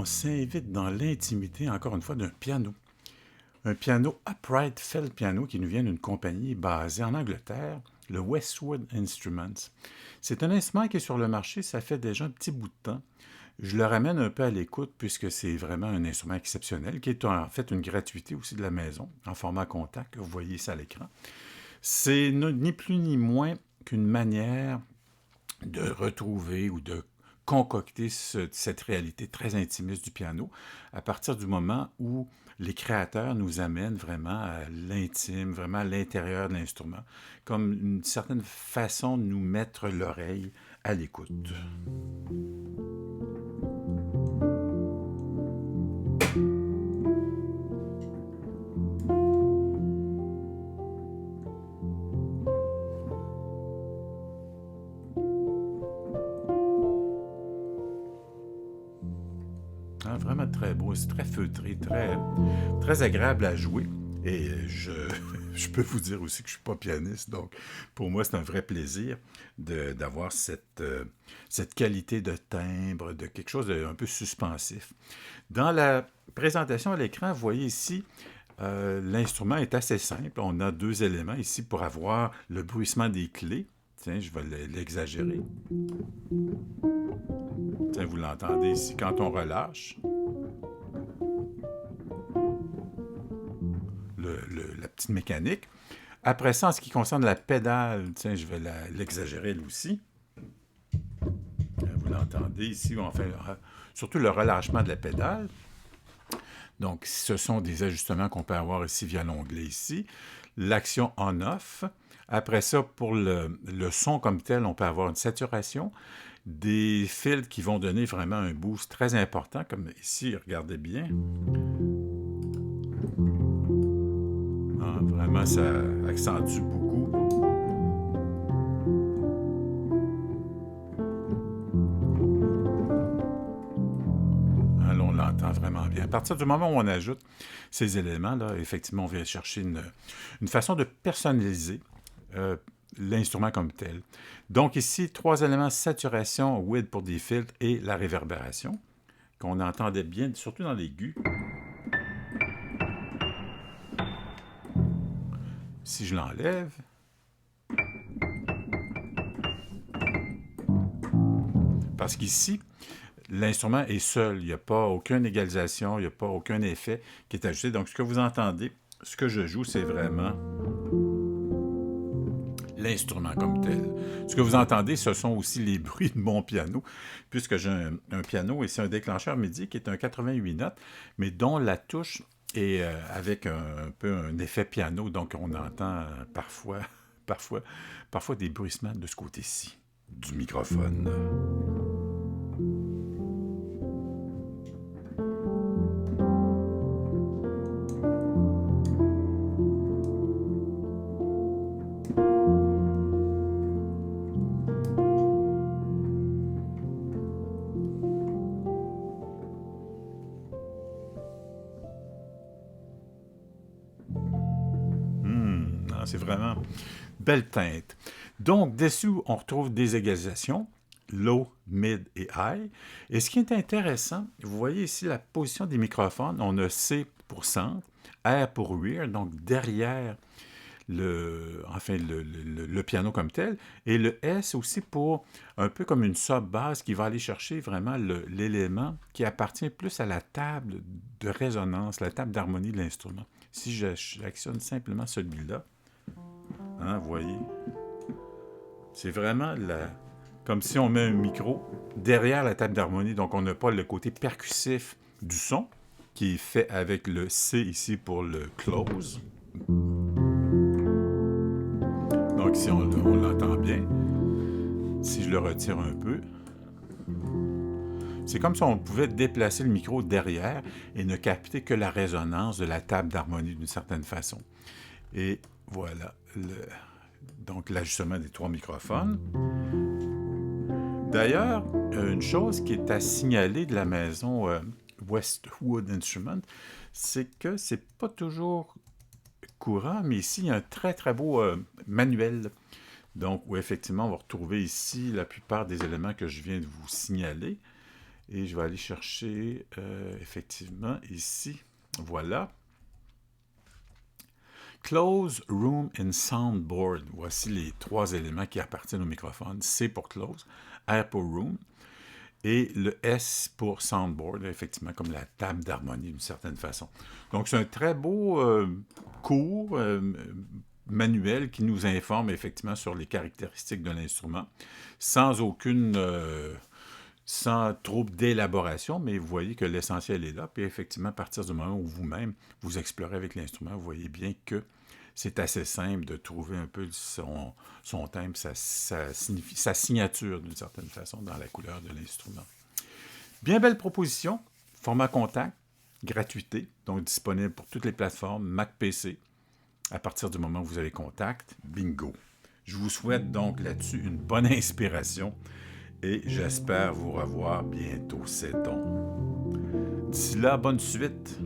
on s'invite dans l'intimité, encore une fois, d'un piano. Un piano upright felt piano qui nous vient d'une compagnie basée en Angleterre, le Westwood Instruments. C'est un instrument qui est sur le marché, ça fait déjà un petit bout de temps. Je le ramène un peu à l'écoute puisque c'est vraiment un instrument exceptionnel qui est en fait une gratuité aussi de la maison, en format contact, vous voyez ça à l'écran. C'est ni plus ni moins qu'une manière de retrouver ou de concocter cette réalité très intimiste du piano à partir du moment où les créateurs nous amènent vraiment à l'intime, vraiment à l'intérieur de l'instrument, comme une certaine façon de nous mettre l'oreille à l'écoute. Ah, vraiment très beau, c'est très feutré, très agréable à jouer. Et je peux vous dire aussi que je ne suis pas pianiste, donc pour moi c'est un vrai plaisir d'avoir cette qualité de timbre, de quelque chose d'un peu suspensif. Dans la présentation à l'écran, vous voyez ici, l'instrument est assez simple. On a deux éléments ici pour avoir le bruissement des clés. Tiens, je vais l'exagérer. Tiens, vous l'entendez ici quand on relâche. La petite mécanique. Après ça, en ce qui concerne la pédale, tiens, je vais l'exagérer elle aussi. Vous l'entendez ici, enfin, surtout le relâchement de la pédale. Donc, ce sont des ajustements qu'on peut avoir ici via l'onglet ici. L'action on-off. Après ça, pour le son comme tel, on peut avoir une saturation, des fils qui vont donner vraiment un boost très important, comme ici, regardez bien. Ah, vraiment, ça accentue beaucoup. Ah, là, on l'entend vraiment bien. À partir du moment où on ajoute ces éléments-là, effectivement, on vient chercher une façon de personnaliser l'instrument comme tel. Donc ici, 3 éléments: saturation, width pour des filtres et la réverbération, qu'on entendait bien, surtout dans l'aigu. Si je l'enlève, parce qu'ici, l'instrument est seul, il n'y a pas aucune égalisation, il n'y a pas aucun effet qui est ajouté. Donc ce que vous entendez, ce que je joue, c'est vraiment l'instrument comme tel. Ce que vous entendez, ce sont aussi les bruits de mon piano, puisque j'ai un piano et c'est un déclencheur MIDI qui est un 88 notes, mais dont la touche est avec un peu un effet piano, donc on entend parfois des bruissements de ce côté-ci du microphone. C'est vraiment belle teinte. Donc, dessous, on retrouve des égalisations, low, mid et high. Et ce qui est intéressant, vous voyez ici la position des microphones. On a C pour centre, R pour rear, donc derrière le piano comme tel, et le S aussi pour un peu comme une sub-basse qui va aller chercher vraiment l'élément qui appartient plus à la table de résonance, la table d'harmonie de l'instrument. Si j'actionne simplement celui-là, hein, vous voyez, c'est vraiment comme si on met un micro derrière la table d'harmonie, donc on n'a pas le côté percussif du son qui est fait avec le C ici pour le close. Donc ici, on l'entend bien. Si je le retire un peu, c'est comme si on pouvait déplacer le micro derrière et ne capter que la résonance de la table d'harmonie d'une certaine façon. Et voilà, donc l'ajustement des 3 microphones. D'ailleurs, une chose qui est à signaler de la maison Westwood Instruments, c'est que c'est pas toujours courant, mais ici, il y a un très, très beau manuel. Donc, où effectivement, on va retrouver ici la plupart des éléments que je viens de vous signaler. Et je vais aller chercher, effectivement, ici. Voilà. Close, Room and Soundboard. Voici les 3 éléments qui appartiennent au microphone. C pour Close, R pour Room et le S pour Soundboard, effectivement, comme la table d'harmonie d'une certaine façon. Donc, c'est un très beau cours manuel qui nous informe effectivement sur les caractéristiques de l'instrument, sans sans trop d'élaboration, mais vous voyez que l'essentiel est là. Puis effectivement, à partir du moment où vous-même vous explorez avec l'instrument, vous voyez bien que c'est assez simple de trouver un peu son thème, sa signature d'une certaine façon dans la couleur de l'instrument. Bien belle proposition, format contact, gratuité, donc disponible pour toutes les plateformes, Mac PC. À partir du moment où vous avez contact, bingo. Je vous souhaite donc là-dessus une bonne inspiration et j'espère vous revoir bientôt, c'est donc. D'ici là, bonne suite.